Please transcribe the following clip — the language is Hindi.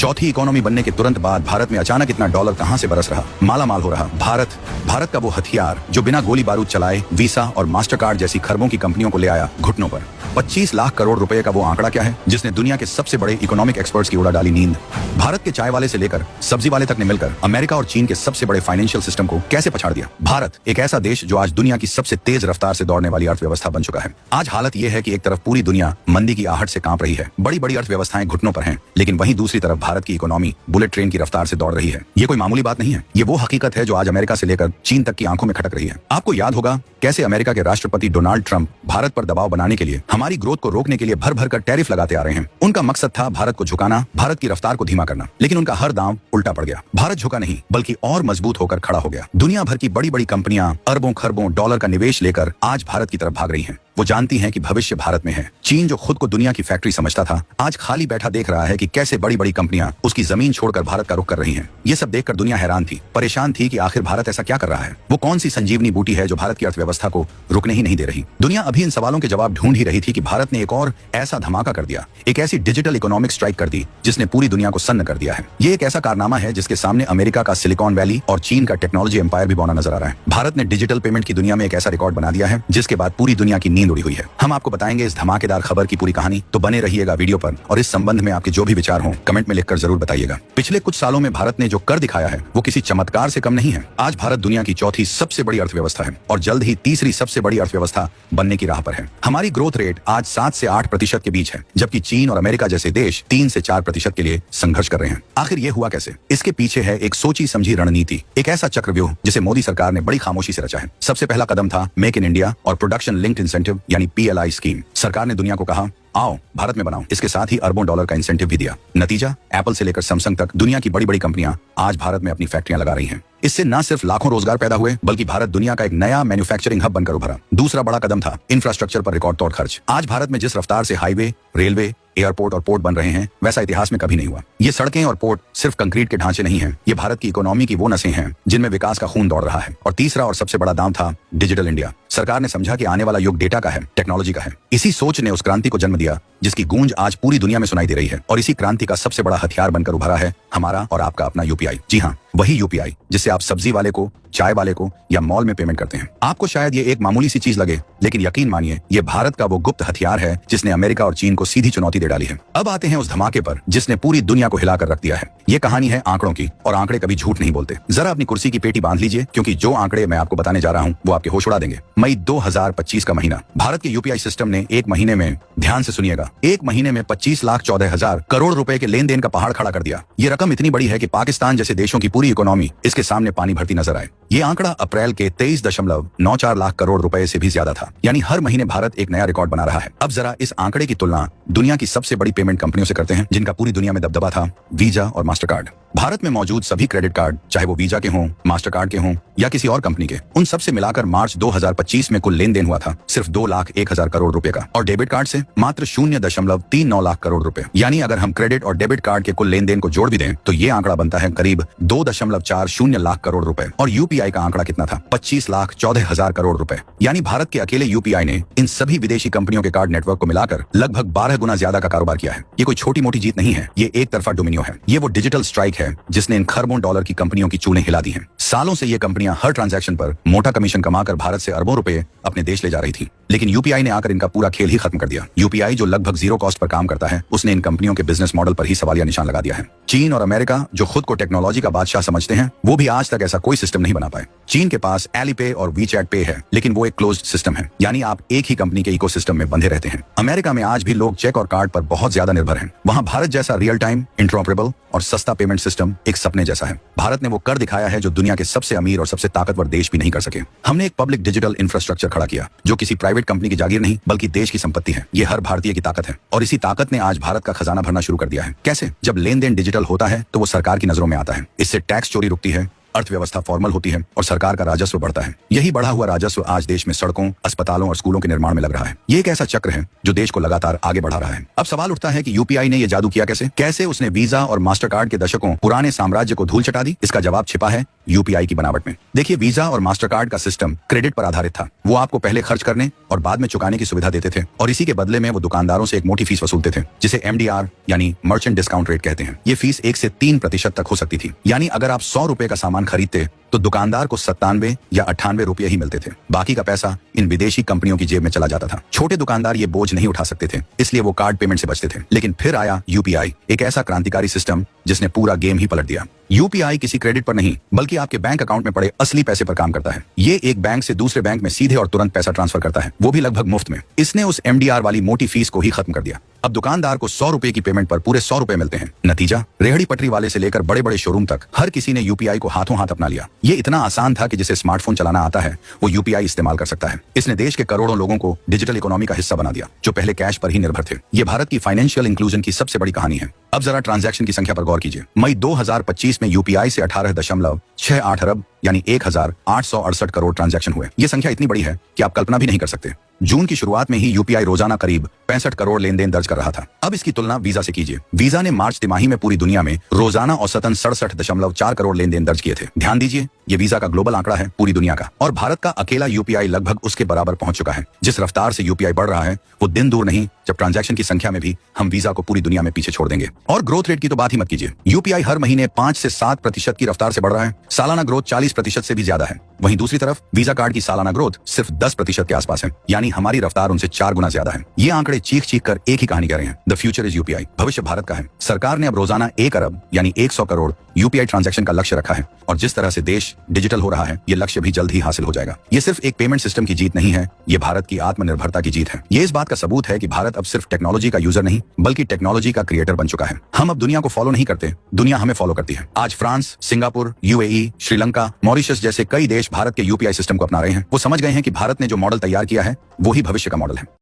चौथी इकोनॉमी बनने के तुरंत बाद भारत में अचानक इतना डॉलर कहां से बरस रहा, माला माल हो रहा। भारत का वो हथियार जो बिना गोली बारूद चलाए वीसा और मास्टर कार्ड जैसी खरबों की कंपनियों को ले आया घुटनों पर। 25 लाख करोड़ रुपए का वो आंकड़ा क्या है जिसने दुनिया के सबसे बड़े इकोनॉमिक एक्सपर्ट्स की उड़ा डाली नींद। भारत के चाय वाले से लेकर सब्जी वाले तक ने मिलकर अमेरिका और चीन के सबसे बड़े फाइनेंशियल सिस्टम को कैसे पछाड़ दिया। भारत एक ऐसा देश जो आज दुनिया की सबसे तेज रफ्तार से दौड़ने वाली अर्थव्यवस्था बन चुका है। आज हालत यह है कि एक तरफ पूरी दुनिया मंदी की आहट से कांप रही है, बड़ी बड़ी अर्थव्यवस्थाएं घुटनों पर हैं, लेकिन वहीं दूसरी तरफ भारत की इकोनॉमी बुलेट ट्रेन की रफ्तार से दौड़ रही है। ये कोई मामूली बात नहीं है, ये वो हकीकत है जो आज अमेरिका से लेकर चीन तक की आंखों में खटक रही है। आपको याद होगा कैसे अमेरिका के राष्ट्रपति डोनाल्ड ट्रंप भारत पर दबाव बनाने के लिए, हमारी ग्रोथ को रोकने के लिए भर भर कर टैरिफ लगाते आ रहे हैं। उनका मकसद था भारत को झुकाना, भारत की रफ्तार को धीमा करना, लेकिन उनका हर दांव उल्टा पड़ गया। भारत झुका नहीं बल्कि और मजबूत होकर खड़ा हो गया। दुनिया भर की बड़ी बड़ी कंपनियां अरबों खरबों डॉलर का निवेश लेकर आज भारत की तरफ भाग रही हैं। वो जानती हैं कि भविष्य भारत में है। चीन जो खुद को दुनिया की फैक्ट्री समझता था, आज खाली बैठा देख रहा है कि कैसे बड़ी बड़ी कंपनियां उसकी जमीन छोड़कर भारत का रुख कर रही हैं। ये सब देखकर दुनिया हैरान थी, परेशान थी कि आखिर भारत ऐसा क्या कर रहा है। वो कौन सी संजीवनी बूटी है जो भारत की अर्थव्यवस्था को रुकने ही नहीं दे रही। दुनिया अभी इन सवालों के जवाब ढूंढ ही रही थी कि भारत ने एक और ऐसा धमाका कर दिया, एक ऐसी डिजिटल इकोनॉमिक स्ट्राइक कर दी जिसने पूरी दुनिया को सन्न कर दिया है। ये एक ऐसा कारनामा है जिसके सामने अमेरिका का सिलिकॉन वैली और चीन का टेक्नोलॉजी एम्पायर भी बौना नजर आ रहा है। भारत ने डिजिटल पेमेंट की दुनिया में एक ऐसा रिकॉर्ड बना दिया है जिसके बाद पूरी दुनिया की नींद उड़ी हुई है। हम आपको बताएंगे इस धमाकेदार खबर की पूरी कहानी, तो बने रहिएगा वीडियो पर और इस संबंध में आपके जो भी विचार हों कमेंट में लिखकर जरूर बताइएगा। पिछले कुछ सालों में भारत ने जो कर दिखाया है वो किसी चमत्कार से कम नहीं है। आज भारत दुनिया की चौथी सबसे बड़ी अर्थव्यवस्था है और जल्द ही तीसरी सबसे बड़ी अर्थव्यवस्था बनने की राह पर है। हमारी ग्रोथ रेट आज 7 से 8% के बीच है, जबकि चीन और अमेरिका जैसे देश 3 से 4% के लिए संघर्ष कर रहे हैं। आखिर ये हुआ कैसे? इसके पीछे है एक सोची समझी रणनीति, एक ऐसा चक्रव्यूह जिसे मोदी सरकार ने बड़ी खामोशी से रचा है। सबसे पहला कदम था मेक इन इंडिया और प्रोडक्शन लिंक्ड इंसेंटिव यानी PLI स्कीम। सरकार ने दुनिया को कहा आओ भारत में बनाओ, इसके साथ ही अरबों डॉलर का इंसेंटिव भी दिया। नतीजा, एप्पल से लेकर सैमसंग तक दुनिया की बड़ी बड़ी कंपनियां आज भारत में अपनी फैक्ट्रियां लगा रही हैं। इससे न सिर्फ लाखों रोजगार पैदा हुए बल्कि भारत दुनिया का एक नया मैन्युफैक्चरिंग हब बनकर उभरा। दूसरा बड़ा कदम था इंफ्रास्ट्रक्चर पर रिकॉर्ड तोड़ खर्च। आज भारत में जिस रफ्तार से हाईवे, रेलवे, एयरपोर्ट और पोर्ट बन रहे हैं वैसा इतिहास में कभी नहीं हुआ। ये सड़कें और पोर्ट सिर्फ कंक्रीट के ढांचे नहीं हैं, ये भारत की इकोनॉमी की वो नसें हैं जिनमें विकास का खून दौड़ रहा है। और तीसरा और सबसे बड़ा दांव था डिजिटल इंडिया। सरकार ने समझा कि आने वाला युग डेटा का है, टेक्नोलॉजी का है। इसी सोच ने उस क्रांति को जन्म दिया जिसकी गूंज आज पूरी दुनिया में सुनाई दे रही है। और इसी क्रांति का सबसे बड़ा हथियार बनकर उभरा है हमारा और आपका अपना UPI। जी हाँ, वही UPI जिससे आप सब्जी वाले को, चाय वाले को या मॉल में पेमेंट करते हैं। आपको शायद ये एक मामूली सी चीज लगे, लेकिन यकीन मानिए ये भारत का वो गुप्त हथियार है जिसने अमेरिका और चीन को सीधी चुनौती दे डाली है। अब आते हैं उस धमाके पर जिसने पूरी दुनिया को हिलाकर रख दिया है। ये कहानी है आंकड़ों की, और आंकड़े कभी झूठ नहीं बोलते। जरा अपनी कुर्सी की पेटी बांध लीजिए, क्योंकि जो आंकड़े मैं आपको बताने जा रहा हूँ वो आपके होश उड़ा देंगे। मई 2025 का महीना, भारत के UPI सिस्टम ने एक महीने में, ध्यान से सुनिएगा, एक महीने में 25,14,000 करोड़ रुपए के लेन देन का पहाड़ खड़ा कर दिया। ये रकम इतनी बड़ी है कि पाकिस्तान जैसे देशों की पूरी इकोनॉमी इसके सामने पानी भरती नजर आए। ये आंकड़ा अप्रैल के 23.94 लाख करोड़ रुपए से भी ज्यादा था। यानी हर महीने भारत एक नया रिकॉर्ड बना रहा है। अब जरा इस आंकड़े की तुलना दुनिया की सबसे बड़ी पेमेंट कंपनियों से करते हैं जिनका पूरी दुनिया में दबदबा था, वीजा और मास्टर कार्ड। भारत में मौजूद सभी क्रेडिट कार्ड, चाहे वो वीजा के हों, मास्टर कार्ड के हों या किसी और कंपनी के, उन सबसे मिलाकर मार्च 2025 में कुल लेन देन हुआ था सिर्फ 2,01,000 करोड़ रुपए का। और डेबिट कार्ड से मात्र 0.39 लाख करोड़ रुपए। यानी अगर हम क्रेडिट और डेबिट कार्ड के कुल लेन देन को जोड़ भी दें तो ये आंकड़ा बनता है करीब 2.40 लाख करोड़ रुपए। और UPI का आंकड़ा कितना था? 25,14,000 करोड़ रुपए। यानी भारत के अकेले UPI ने इन सभी विदेशी कंपनियों के कार्ड नेटवर्क को मिलाकर लगभग 12 गुना ज्यादा का कारोबार किया है। ये कोई छोटी मोटी जीत नहीं है, ये एक तरफा डोमिनियो है। ये वो डिजिटल स्ट्राइक है जिसने इन खरबों डॉलर की कंपनियों की चूलें हिला दी हैं। सालों से ये कंपनियां हर ट्रांजैक्शन पर मोटा कमीशन कमाकर भारत से अरबों रुपए अपने देश ले जा रही थी, लेकिन UPI ने आकर इनका पूरा खेल ही खत्म कर दिया। UPI जो लगभग जीरो कॉस्ट पर काम करता है, उसने इन कंपनियों के बिजनेस मॉडल पर ही सवालिया निशान लगा दिया है। चीन और अमेरिका जो खुद को टेक्नोलॉजी का बादशाह समझते हैं, वो भी आज तक ऐसा कोई सिस्टम नहीं बना पाए। चीन के पास एलीपे और WeChat पे है, लेकिन वो एक क्लोज्ड सिस्टम है, यानी आप एक ही कंपनी के इकोसिस्टम में बंधे रहते हैं। अमेरिका में आज भी लोग चेक और कार्ड पर बहुत ज्यादा निर्भर हैं। वहां भारत जैसा रियल टाइम, इंटरऑपरेबल और सस्ता पेमेंट सिस्टम एक सपने जैसा है। भारत ने वो कर दिखाया है जो दुनिया के सबसे अमीर और सबसे ताकतवर देश भी नहीं कर सके। हमने एक पब्लिक डिजिटल इंफ्रास्ट्रक्चर खड़ा किया जो किसी प्राइवेट कंपनी की जागीर नहीं बल्कि देश की संपत्ति है। ये हर भारतीय की ताकत है, और इसी ताकत ने आज भारत का खजाना भरना शुरू कर दिया है। कैसे? जब लेन देन डिजिटल होता है तो वो सरकार की नजरों में आता है। इससे टैक्स चोरी रुकती है, अर्थव्यवस्था फॉर्मल होती है और सरकार का राजस्व बढ़ता है। यही बढ़ा हुआ राजस्व आज देश में सड़कों, अस्पतालों और स्कूलों के निर्माण में लग रहा है। ये एक ऐसा चक्र है जो देश को लगातार आगे बढ़ा रहा है। अब सवाल उठता है कि UPI ने ये जादू किया कैसे? कैसे उसने वीजा और मास्टर कार्ड के दशकों पुराने साम्राज्य को धूल चटा दी? इसका जवाब छिपा है यूपीआई की बनावट में। देखिए, वीजा और मास्टर कार्ड का सिस्टम क्रेडिट पर आधारित था। वो आपको पहले खर्च करने और बाद में चुकाने की सुविधा देते थे, और इसी के बदले में वो दुकानदारों से एक मोटी फीस वसूलते थे, जिसे MDR यानी मर्चेंट डिस्काउंट रेट कहते हैं। ये फीस 1 से 3% तक हो सकती थी। यानी अगर आप 100 रुपए का सामान खरीदते तो दुकानदार को 97 या 98 रुपये ही मिलते थे। बाकी का पैसा इन विदेशी कंपनियों की जेब में चला जाता था। छोटे दुकानदार ये बोझ नहीं उठा सकते थे, इसलिए वो कार्ड पेमेंट से बचते थे। लेकिन फिर आया यूपीआई, एक ऐसा क्रांतिकारी सिस्टम जिसने पूरा गेम ही पलट दिया। यूपीआई किसी क्रेडिट पर नहीं, बल्कि आपके बैंक अकाउंट में पड़े असली पैसे पर काम करता है। ये एक बैंक से दूसरे बैंक में सीधे और तुरंत पैसा ट्रांसफर करता है, वो भी लगभग मुफ्त में। इसने उस MDR वाली मोटी फीस को ही खत्म कर दिया। अब दुकानदार को 100 रुपए की पेमेंट पर पूरे 100 रुपए मिलते हैं। नतीजा, रेहड़ी पटरी वाले से लेकर बड़े बड़े शोरूम तक हर किसी ने यूपीआई को हाथों हाथ अपना लिया। ये इतना आसान था कि जिसे स्मार्टफोन चलाना आता है वो यूपीआई इस्तेमाल कर सकता है। इसने देश के करोड़ों लोगों को डिजिटल इकोनॉमी का हिस्सा बना दिया, जो पहले कैश पर ही निर्भर थे। ये भारत की फाइनेंशियल इंक्लूजन की सबसे बड़ी कहानी है। अब जरा ट्रांजैक्शन की संख्या पर गौर कीजिए। मई 2025 में यूपीआई से 18.68 अरब यानी 1868 करोड़ ट्रांजैक्शन हुए। ये संख्या इतनी बड़ी है कि आप कल्पना भी नहीं कर सकते। जून की शुरुआत में ही यूपीआई रोजाना करीब 65 करोड़ लेन देन दर्ज कर रहा था। अब इसकी तुलना वीजा से कीजिए। वीजा ने मार्च तिमाही में पूरी दुनिया में रोजाना औसतन 67.4 करोड़ लेन देन दर्ज किए थे। ध्यान दीजिए, ये वीजा का ग्लोबल आंकड़ा है, पूरी दुनिया का, और भारत का अकेला यूपीआई लगभग उसके बराबर पहुंच चुका है। जिस रफ्तार से यूपीआई बढ़ रहा है वो दिन दूर नहीं जब ट्रांजैक्शन की संख्या में भी हम वीजा को पूरी दुनिया में पीछे छोड़ देंगे। और ग्रोथ रेट की तो बात ही मत कीजिए। यूपीआई हर महीने 5 से 7% की रफ्तार से बढ़ रहा है। सालाना ग्रोथ 40% से भी ज्यादा है। वहीं दूसरी तरफ वीजा कार्ड की सालाना ग्रोथ सिर्फ 10% के आसपास है, यानी हमारी रफ्तार उनसे 4 गुना ज्यादा है। ये आंकड़े चीख चीख कर एक ही कहानी कह रहे हैं, द फ्यूचर इज यूपीआई। भविष्य भारत का है। सरकार ने अब रोजाना 1 अरब यानी 100 करोड़ यूपीआई ट्रांजैक्शन का लक्ष्य रखा है, और जिस तरह से देश डिजिटल हो रहा है ये लक्ष्य भी जल्द ही हासिल हो जाएगा। ये सिर्फ एक पेमेंट सिस्टम की जीत नहीं है, ये भारत की आत्मनिर्भरता की जीत है। ये इस बात का सबूत है कि भारत अब सिर्फ टेक्नोलॉजी का यूजर नहीं बल्कि टेक्नोलॉजी का क्रिएटर बन चुका है। हम अब दुनिया को फॉलो नहीं करते, दुनिया हमें फॉलो करती है। आज France, Singapore, UAE, Sri Lanka, Mauritius जैसे कई देश भारत के यूपीआई सिस्टम को अपना रहे हैं। वो समझ गए हैं कि भारत ने जो मॉडल तैयार किया है वो ही भविष्य का मॉडल है।